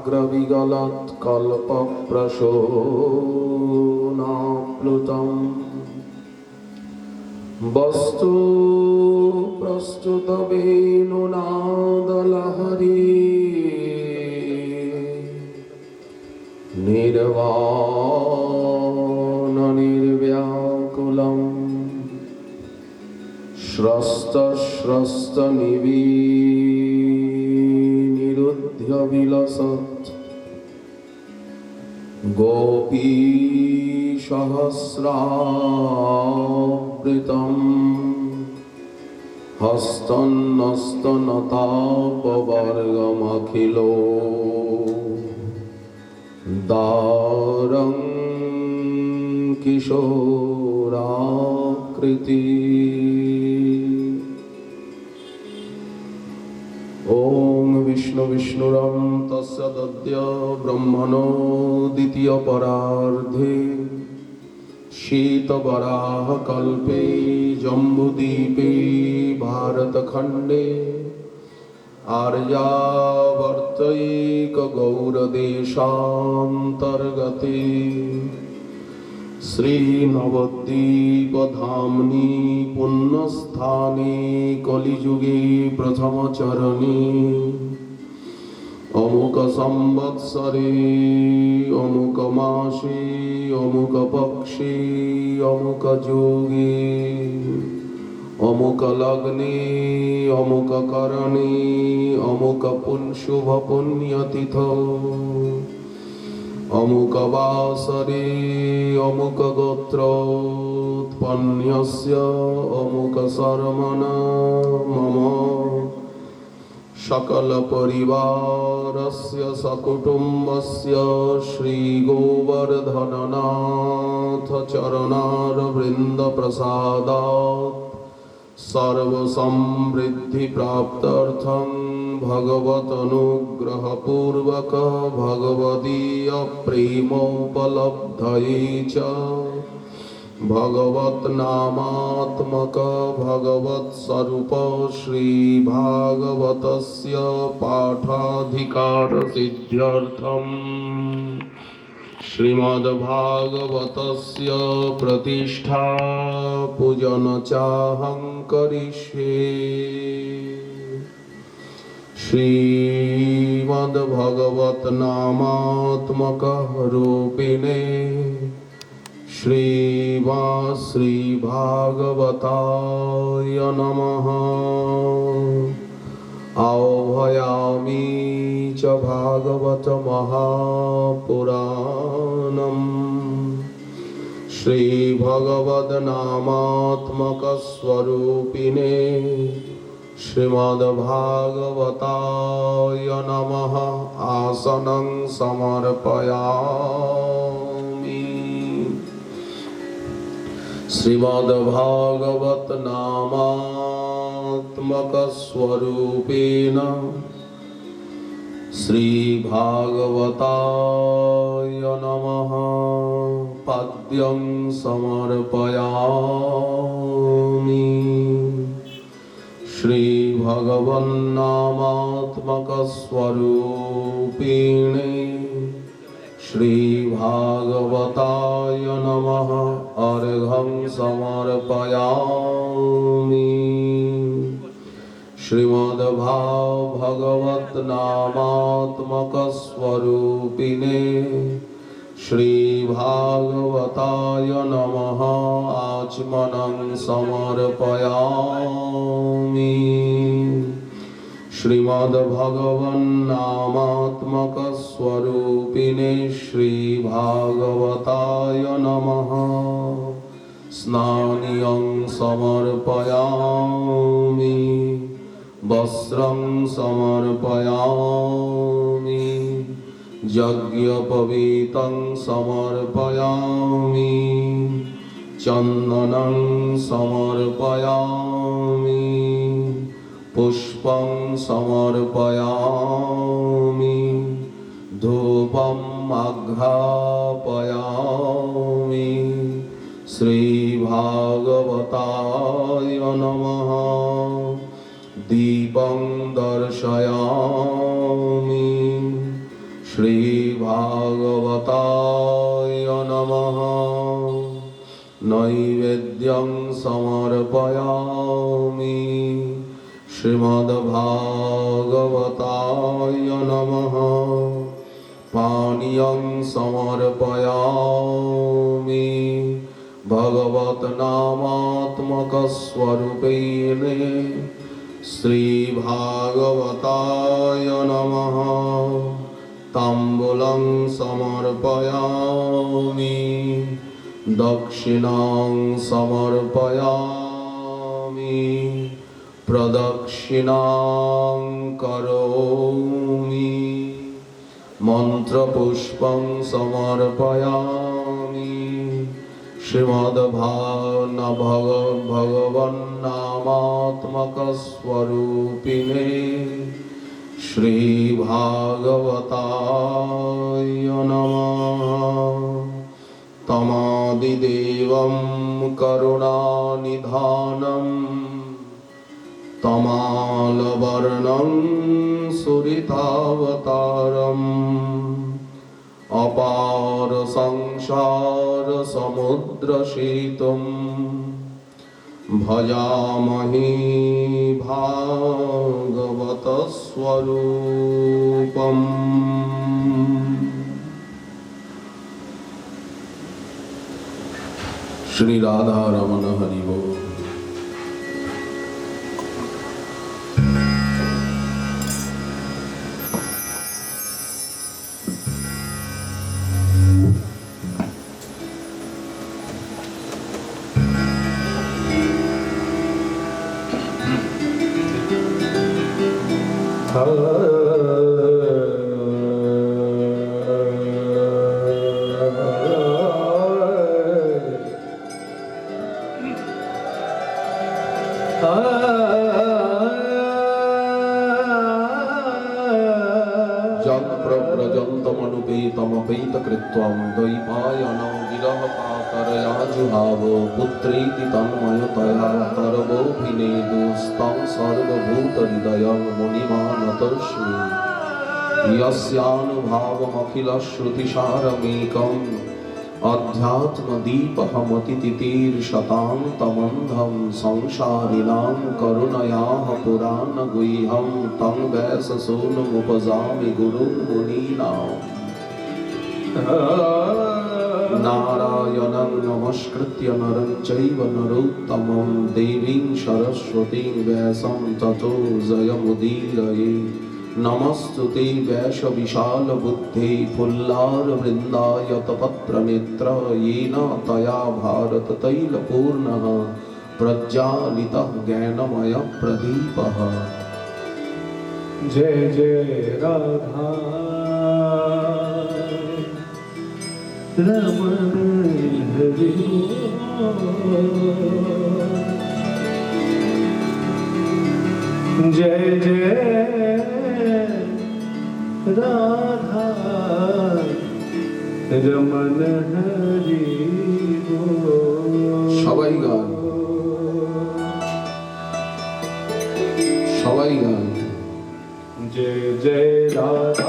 সাগ্রবিগলত কল্পপ্রসূনাপ্লুতম বস্তু প্রস্তুত বেণুনাদলহরী নির্বাণ নির্ব্যাকুলম স্রস্ত নিরুধ্য বিলসৎ গোপী সহস্রাবৃতম হস্তন্নস্তনতাপবর্গমখিলো দারং কিশোরাকৃতি। ওম বিষ্ণু বিষ্ণুরম তস্য তদ্য ব্রহ্মণো দ্বিতীয় পরার্ধে শীতবরাহ কল্পে জম্বুদ্বীপে ভারতখণ্ডে আর্যাবর্তৈক গৌরদেশান্তর্গতে শ্রীনবদ্বীপধাম্নি পুণ্যস্থানে কলিযুগে প্রথম চরণে অমুক সংবৎসরে অমুক মাসে অমুক পক্ষে অমুক যোগে অমুক লগ্নে অমুক করণে অমুক শুভ পুণ্যতিথ অমুক বাসরে অমুক গোত্রোৎপন্নস্য অমুক শর্মণা মম সকল পরিবারস্য সকুটুম্বস্য শ্রী গোবর্ধননাথ চরণারবিন্দ প্রসাদাৎ সর্ব সমৃদ্ধি প্রাপ্ত্যর্থং ভগবতনুগ্রহপূর্বক ভগবদীয় প্রেমোপলব্ধয়ে চ ভগবত নামাত্মক ভগবত স্বরূপ শ্রী ভাগবতস্য পাঠাধিকার সিদ্ধ্যর্থম শ্রীমদ্ভাগবতস্য প্রতিষ্ঠা পূজন চাহং করিষ্যে। শ্রীমদ্ভগবত নামাত্মক রূপিণে শ্রী ভাগবতায় নমঃ। আহ্বয়ামি চ ভাগবত মহাপুরাণম শ্রী ভগবদ নামাত্মক স্বরূপিণে শ্রীমদ্ভাগবতায় নমঃ। আসনং সমর্পয়ামি। শ্রীমদ্ভাগবত নামাত্মক স্বরূপেণ শ্রী ভাগবতায় নমঃ। পদ্যং সমর্পয়ামি। শ্রী ভগবন্নামাত্মক স্বরূপিণে শ্রী ভাগবতায় নমঃ। অর্ঘ্যং সমর্পয়ামি। শ্রীমদ্ভাগবত নামাত্মক স্বরূপিণে শ্রী ভাগবতায় নমঃ। আচমনং সমর্পয়ামি। শ্রীমদ্ভগবন্নামাত্মক স্বরূপিণে শ্রী ভাগবতায় নমঃ। স্নানিয়ং সমর্পয়ামি। বস্ত্রং সমর্পয়ামি। যজ্ঞোপবীতং সমর্পয়ামি। চন্দনং সমর্পয়ামি। পুষ্পং সমর্পয়ামি। ধূপম আঘ্রাপয়ামি। শ্রী ভাগবতায় নমঃ। দীপং দর্শয়ামি। श्रीभागवताय नमः। नैवेद्यं समर्पयामि श्रीमद्भागवताय नमः। पानीयं समर्पयामि भगवन्नामात्मकस्वरूपिणे श्रीभागवताय नमः। ताम्बूलं समर्पयामि दक्षिणां समर्पयामि प्रदक्षिणां करोमि मन्त्रपुष्पं समर्पयामि भगवन्नामात्मकस्वरूपिणे श्रीभागवताय नमः। तमादिदेवं करुणानिधानं तमालवर्णं सुरितावतारम् अपार संसार समुद्रसेतुं भजामहे भागवतस्वरूपम्। श्री राधा रमण हरि बोल। जगप्रव्रजन्तमनुपेतमपेतकृत्वं द्वैपायनं विरहकातरया जुहावो पुत्रेति तन्मयतया तरवोऽभिनेदुस्तं सर्वभूतहृदयं मुनिमानतोऽस्मि। यस्यानुभावमखिलश्रुतिसारमेकम् अध्यात्मदीपहमतितितीर्षतां तमन्धं संसारिणां करुणयाः पुराणगुह्यं तं वैशसूनुमुपजामि गुरुं मुनीनाम्। नारायणं नमस्कृत्य नरं चैव नरोत्तमं देवीं सरस्वतीं व्यासं ततो जयमुदीरये। नमस्तुते वैशविशालबुद्धे फुल्लारवृन्दायतपत्रनेत्र येन तया भारततैलपूर्णः प्रज्वालितः ज्ञानमयप्रदीपः। जय जय राधा रमण हरि जय जय राधा रमण हरि সবাই গান, সবাই গান। जय जय राधा